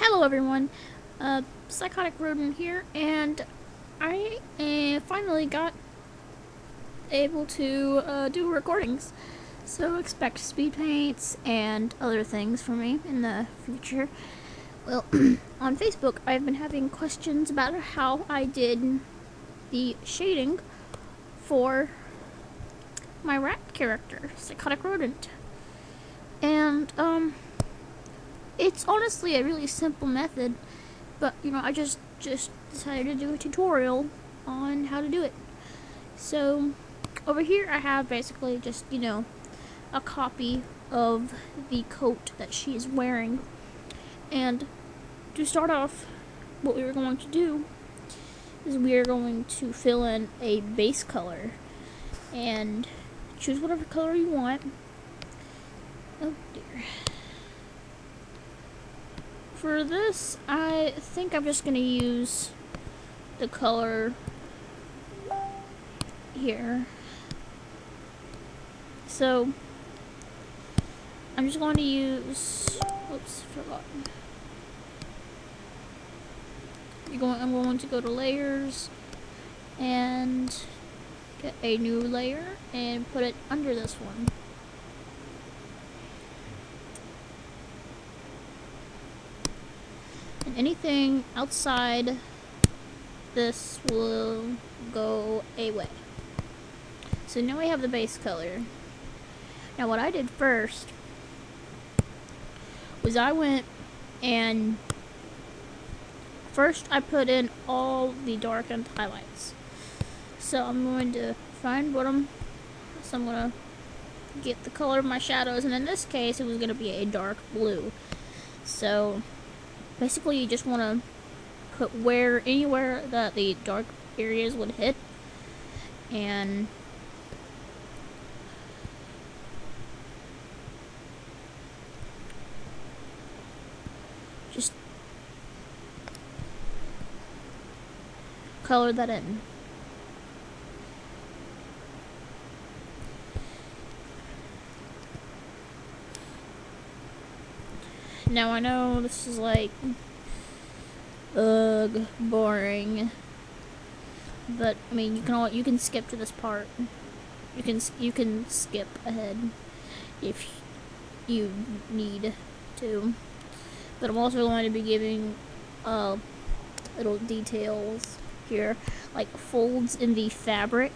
Hello everyone, Psychotic Rodent here, and I finally got able to do recordings. So expect speed paints and other things from me in the future. Well, on Facebook I've been having questions about how I did the shading for my rat character, Psychotic Rodent. And, it's honestly a really simple method, but I just decided to do a tutorial on how to do it. So over here I have basically just a copy of the coat that she is wearing, and to start off, what we are going to do is we are going to fill in a base color and choose whatever color you want. Oh dear. For this, I think I'm just going to use the color here. So, I'm just going to use, oops, forgotten. I'm going to go to layers and get a new layer and put it under this one. And anything outside this will go away. So now we have the base color. Now what I did first was I went and first I put in all the darkened highlights. So I'm going to find so I'm going to get the color of my shadows, and in this case it was going to be a dark blue. So basically you just want to put anywhere that the dark areas would hit, and just color that in. Now I know this is like, ugh, boring. But I mean, you can skip to this part. You can skip ahead if you need to. But I'm also going to be giving little details here, like folds in the fabric.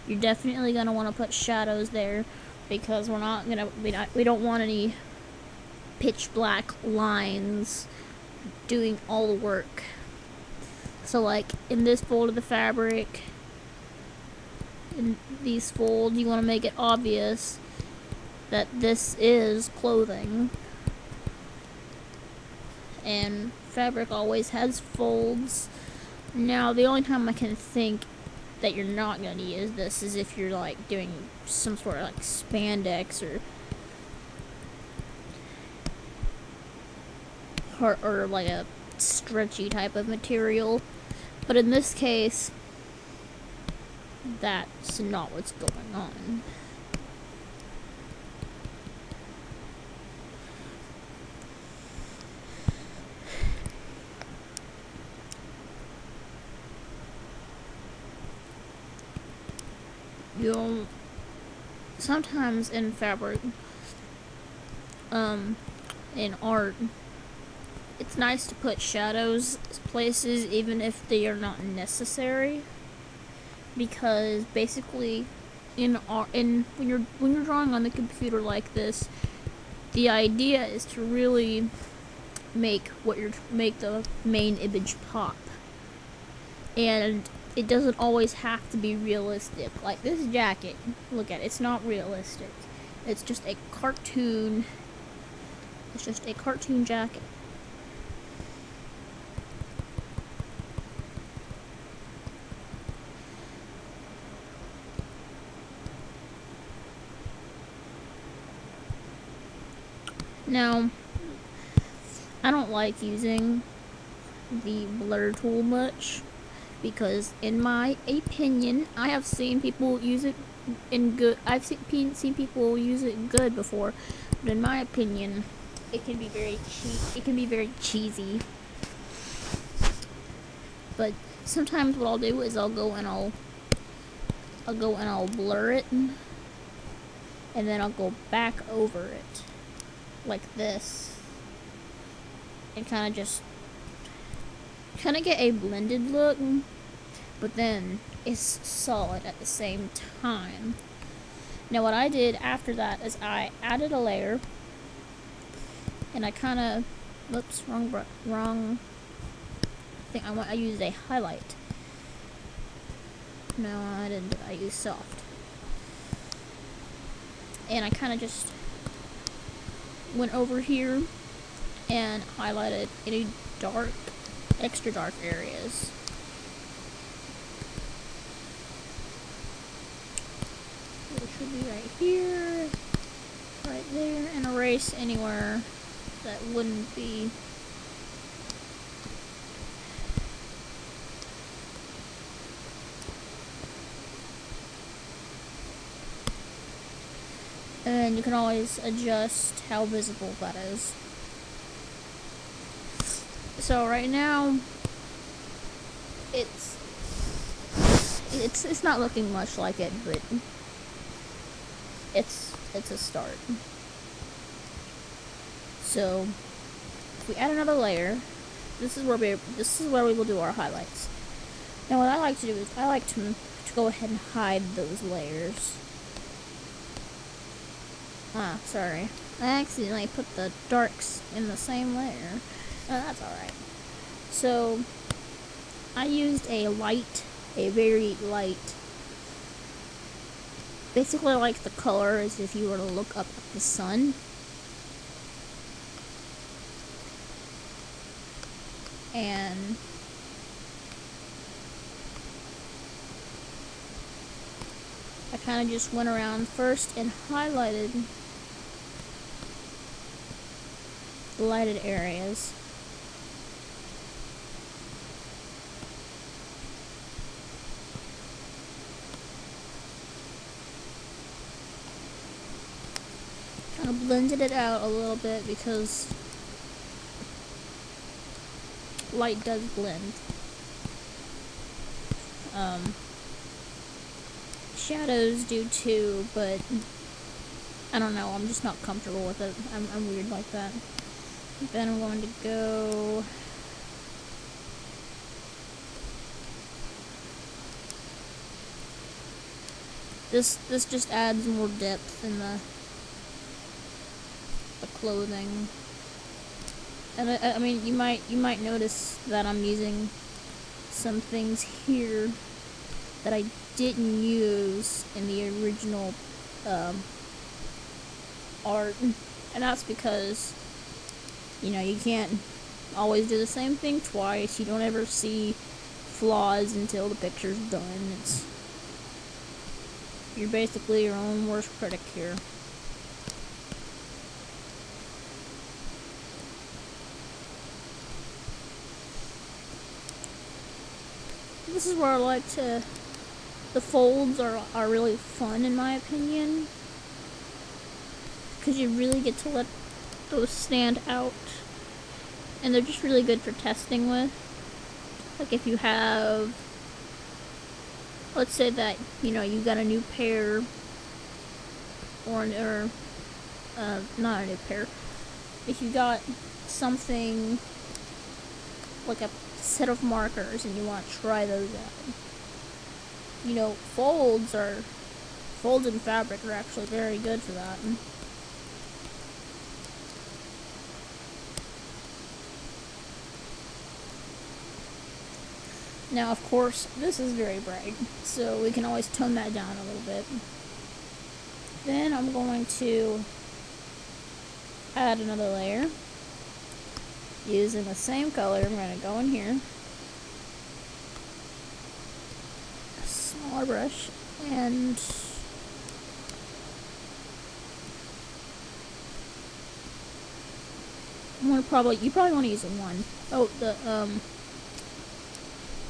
You're definitely gonna want to put shadows there, because we don't want any pitch black lines doing all the work. So like in this fold of the fabric, in these folds, you want to make it obvious that this is clothing. And fabric always has folds. Now the only time I can think that you're not going to use this is if you're like doing some sort of like spandex or like a stretchy type of material. But in this case, that's not what's going on. Sometimes in fabric, in art, it's nice to put shadows places even if they are not necessary, because basically when you're drawing on the computer like this, the idea is to really make the main image pop, and it doesn't always have to be realistic. Like this jacket, look at it, it's not realistic. It's just a cartoon jacket. Now, I don't like using the blur tool much, because in my opinion, I have seen people use it in good. I've seen people use it good before, But in my opinion, it can be very cheesy. But sometimes what I'll do is I'll go and I'll blur it, and then I'll go back over it like this, and kind of get a blended look, but then it's solid at the same time. Now what I did after that is I added a layer, and I kind of, whoops, wrong. I used a highlight. No, I didn't. I used soft. And I kind of just went over here and highlighted any dark, extra dark areas. It should be right here, right there, and erase anywhere that wouldn't be. And you can always adjust how visible that is. So right now, it's not looking much like it, but it's a start. So if we add another layer, this is where we will do our highlights. Now what I like to do is I like to go ahead and hide those layers. Sorry. I accidentally put the darks in the same layer. That's alright. So, I used a very light, basically like the color as if you were to look up at the sun. And I kind of just went around first and highlighted the lighted areas. Kind of blended it out a little bit because light does blend. Shadows do too, but I don't know, I'm just not comfortable with it. I'm weird like that. Then I'm going to go this just adds more depth in the clothing. And I mean, you might notice that I'm using some things here that I didn't use in the original art, and that's because, you know, you can't always do the same thing twice. You don't ever see flaws until the picture's done. You're basically your own worst critic here. This is where I like to, the folds are really fun in my opinion, because you really get to let those stand out, and they're just really good for testing with. Like if you have, let's say that, you know, you got a new pair, or not a new pair, if you got something like a set of markers and you want to try those out, you know, folds in fabric are actually very good for that. Now, of course, this is very bright, so we can always tone that down a little bit. Then I'm going to add another layer. Using the same color, I'm going to go in here, a smaller brush, and you probably want to use a 1. Oh,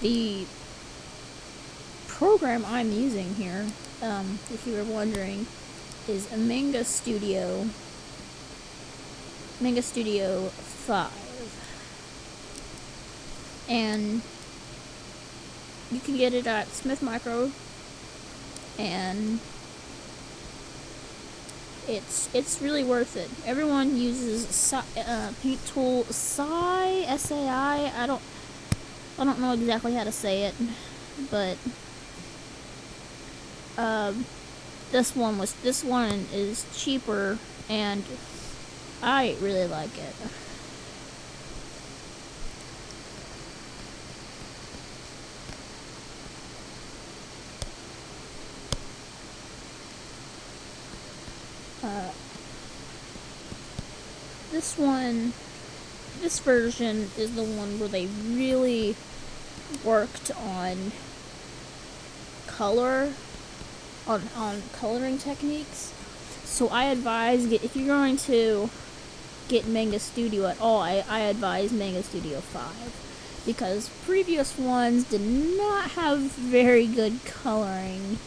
the program I'm using here, if you were wondering, is Amiga Studio, Manga Studio 5. And you can get it at Smith Micro, and it's really worth it. Everyone uses paint tool Sai, SAI. I don't know exactly how to say it, but this one is cheaper, and I really like it. This version is the one where they really worked on color, on coloring techniques. So I advise, if you're going to get Manga Studio at all, I advise Manga Studio 5, because previous ones did not have very good coloring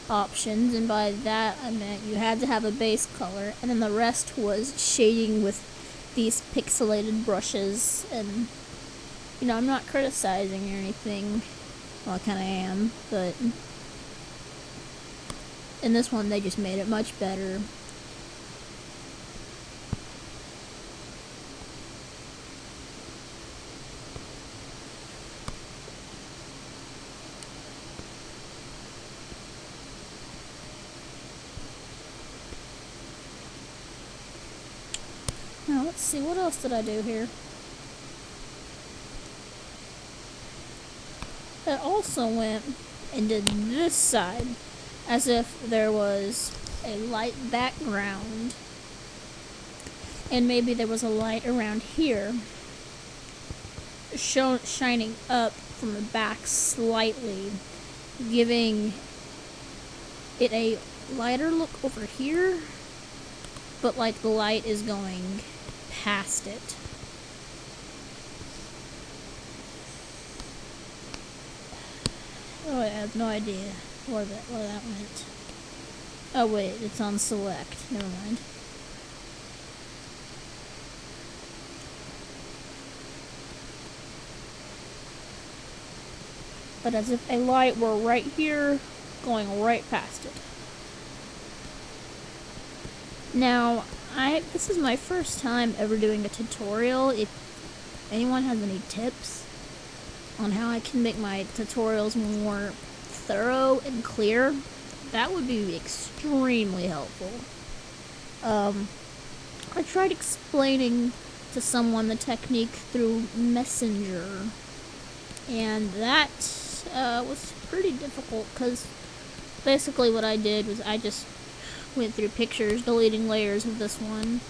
options, and by that I meant you had to have a base color, and then the rest was shading with these pixelated brushes. And you know, I'm not criticizing or anything, well, I kind of am, but in this one they just made it much better. Now, let's see, what else did I do here? I also went and did this side as if there was a light background, and maybe there was a light around here shining up from the back slightly, giving it a lighter look over here, but like the light is going past it. Oh, I have no idea where that went. Oh wait, it's on select. Never mind. But as if a light were right here, going right past it. Now, this is my first time ever doing a tutorial. If anyone has any tips on how I can make my tutorials more thorough and clear, that would be extremely helpful. I tried explaining to someone the technique through Messenger, and that was pretty difficult, because basically what I did was I just went through pictures, deleting layers of this one,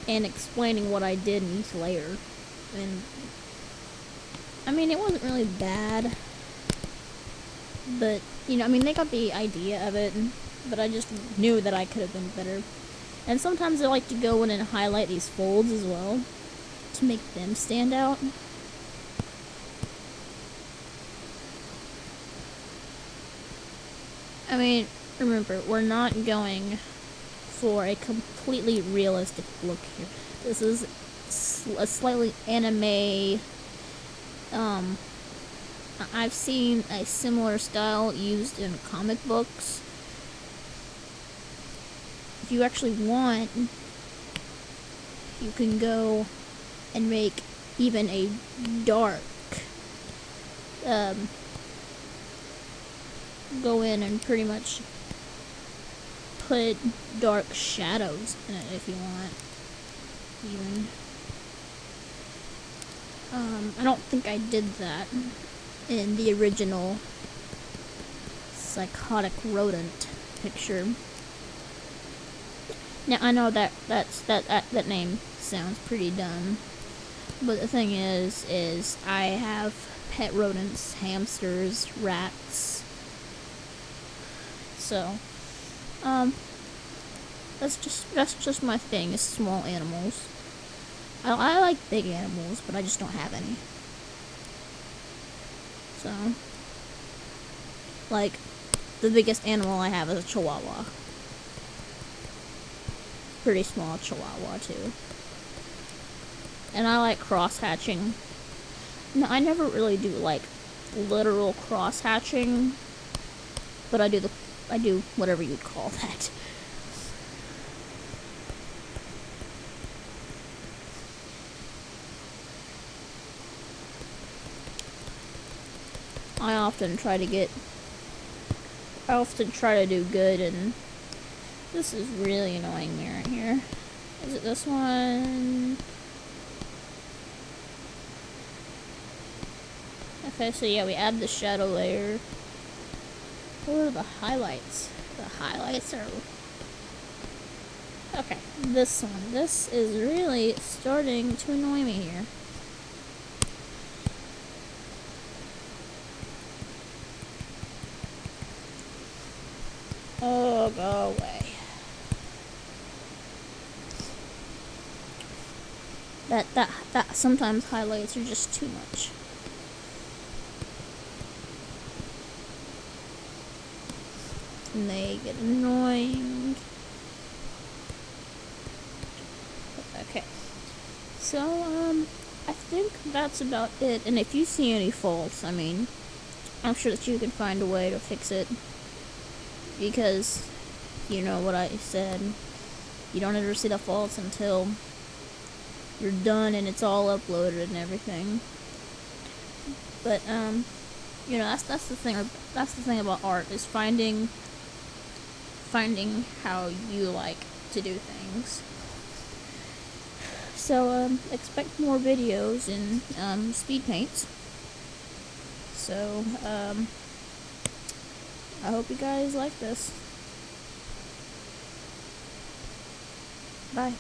and explaining what I did in each layer. And I mean, it wasn't really bad, but you know, I mean, they got the idea of it, but I just knew that I could have been better. And sometimes I like to go in and highlight these folds as well to make them stand out. I mean, remember, we're not going for a completely realistic look here. This is a slightly anime. I've seen a similar style used in comic books. If you actually want, you can go and make even a dark, go in and pretty much put dark shadows in it if you want, even. I don't think I did that in the original Psychotic Rodent picture. Now, I know that name sounds pretty dumb, but the thing is I have pet rodents, hamsters, rats, so, that's just my thing, is small animals. I like big animals, but I just don't have any. So, like, the biggest animal I have is a Chihuahua. pretty small chihuahua too. And I like cross hatching. No, I never really do like literal cross hatching, but I do whatever you'd call that. I often try to do good, and this is really annoying me right here. Is it this one? Okay, so yeah, we add the shadow layer. What are the highlights? The highlights are... Okay, this one. This is really starting to annoy me here. Oh, go away. That sometimes highlights are just too much. And they get annoying. Okay. So, I think that's about it. And if you see any faults, I mean, I'm sure that you can find a way to fix it. Because, you know what I said, you don't ever see the faults until you're done and it's all uploaded and everything. But, you know, that's the thing about art, is finding how you like to do things. So, expect more videos in, speed paints. So, I hope you guys like this. Bye.